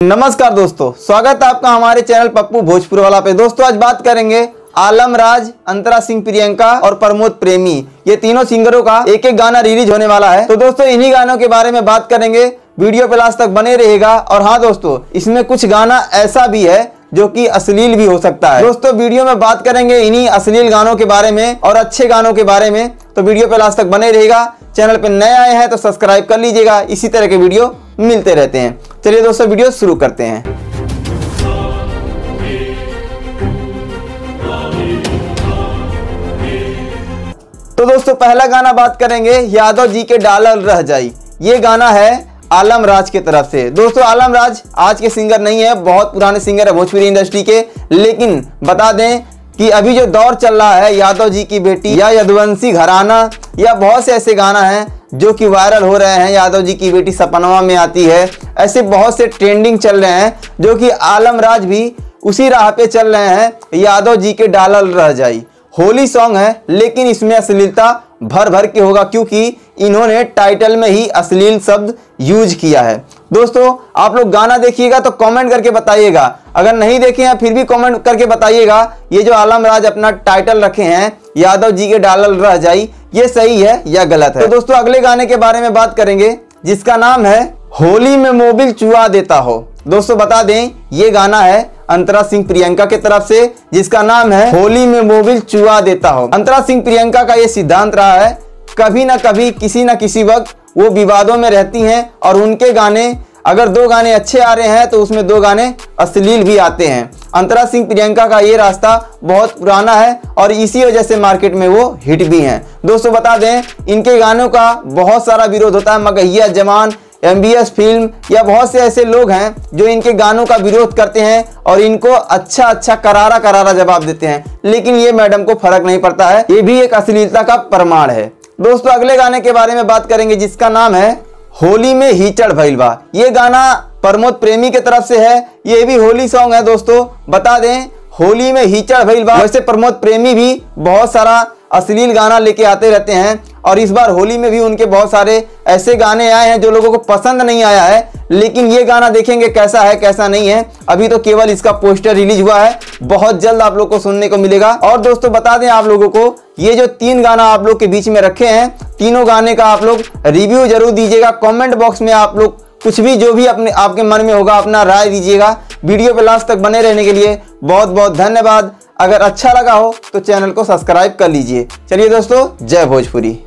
नमस्कार दोस्तों, स्वागत है आपका हमारे चैनल पप्पू भोजपुर वाला पे। दोस्तों आज बात करेंगे आलम राज, अंतरा सिंह, प्रियंका और प्रमोद प्रेमी, ये तीनों सिंगरों का एक एक गाना रिलीज होने वाला है। तो दोस्तों इन्हीं गानों के बारे में बात करेंगे, वीडियो पे लास्ट तक बने रहेगा। और हाँ दोस्तों, इसमें कुछ गाना ऐसा भी है जो कि अश्लील भी हो सकता है। दोस्तों वीडियो में बात करेंगे इन्हीं अश्लील गानों के बारे में और अच्छे गानों के बारे में, तो वीडियो पे लास्ट तक बने रहेगा। चैनल पे नए आए हैं तो सब्सक्राइब कर लीजिएगा, इसी तरह के वीडियो मिलते रहते हैं। चलिए दोस्तों वीडियो शुरू करते हैं। तो दोस्तों पहला गाना बात करेंगे यादव जी के डालल रह जाई। ये गाना है आलम राज की तरफ से। दोस्तों आलम राज आज के सिंगर नहीं है, बहुत पुराने सिंगर है भोजपुरी इंडस्ट्री के। लेकिन बता दें कि अभी जो दौर चल रहा है यादव जी की बेटी या यदुवंशी घराना, या बहुत से ऐसे गाना हैं जो कि वायरल हो रहे हैं। यादव जी की बेटी सपनवा में आती है, ऐसे बहुत से ट्रेंडिंग चल रहे हैं जो कि आलम राज भी उसी राह पे चल रहे हैं। यादव जी के डालल रह जाई होली सॉन्ग है, लेकिन इसमें अश्लीलता भर भर के होगा क्योंकि इन्होंने टाइटल में ही अश्लील शब्द यूज किया है। दोस्तों आप लोग गाना देखिएगा तो कमेंट करके बताइएगा, अगर नहीं देखे हैं फिर भी कमेंट करके बताइएगा ये जो आलम राज अपना टाइटल रखे हैं यादव जी के डालल रह जाई, ये सही है या गलत है। तो दोस्तों अगले गाने के बारे में बात करेंगे जिसका नाम है होली में मोबिल चुआ देता हो। दोस्तों बता दें ये गाना है अंतरा सिंह प्रियंका की तरफ से, जिसका नाम है होली में मोबिल चुआ देता हो। अंतरा सिंह प्रियंका का ये सिद्धांत रहा है, कभी ना कभी किसी ना किसी वक्त वो विवादों में रहती हैं और उनके गाने अगर दो गाने अच्छे आ रहे हैं तो उसमें दो गाने अश्लील भी आते हैं। अंतरा सिंह प्रियंका का ये रास्ता बहुत पुराना है और इसी वजह से मार्केट में वो हिट भी हैं। दोस्तों बता दें इनके गानों का बहुत सारा विरोध होता है, मगहिया जमान, MBS फिल्म या बहुत से ऐसे लोग हैं जो इनके गानों का विरोध करते हैं और इनको अच्छा करारा जवाब देते हैं, लेकिन ये मैडम को फर्क नहीं पड़ता है, ये भी एक अश्लीलता का प्रमाण है। दोस्तों अगले गाने के बारे में बात करेंगे जिसका नाम है होली में हीचड़ भइल बा। ये गाना प्रमोद प्रेमी की तरफ से है, ये भी होली सॉन्ग है। दोस्तों बता दें होली में हीचड़ भइल बा, वैसे प्रमोद प्रेमी भी बहुत सारा अश्लील गाना लेके आते रहते हैं और इस बार होली में भी उनके बहुत सारे ऐसे गाने आए हैं जो लोगों को पसंद नहीं आया है, लेकिन ये गाना देखेंगे कैसा है कैसा नहीं है। अभी तो केवल इसका पोस्टर रिलीज हुआ है, बहुत जल्द आप लोग को सुनने को मिलेगा। और दोस्तों बता दें आप लोगों को ये जो तीन गाना आप लोग के बीच में रखे हैं, तीनों गाने का आप लोग रिव्यू जरूर दीजिएगा। कमेंट बॉक्स में आप लोग कुछ भी जो भी अपने आपके मन में होगा अपना राय दीजिएगा। वीडियो पे लास्ट तक बने रहने के लिए बहुत बहुत धन्यवाद। अगर अच्छा लगा हो तो चैनल को सब्सक्राइब कर लीजिए। चलिए दोस्तों, जय भोजपुरी।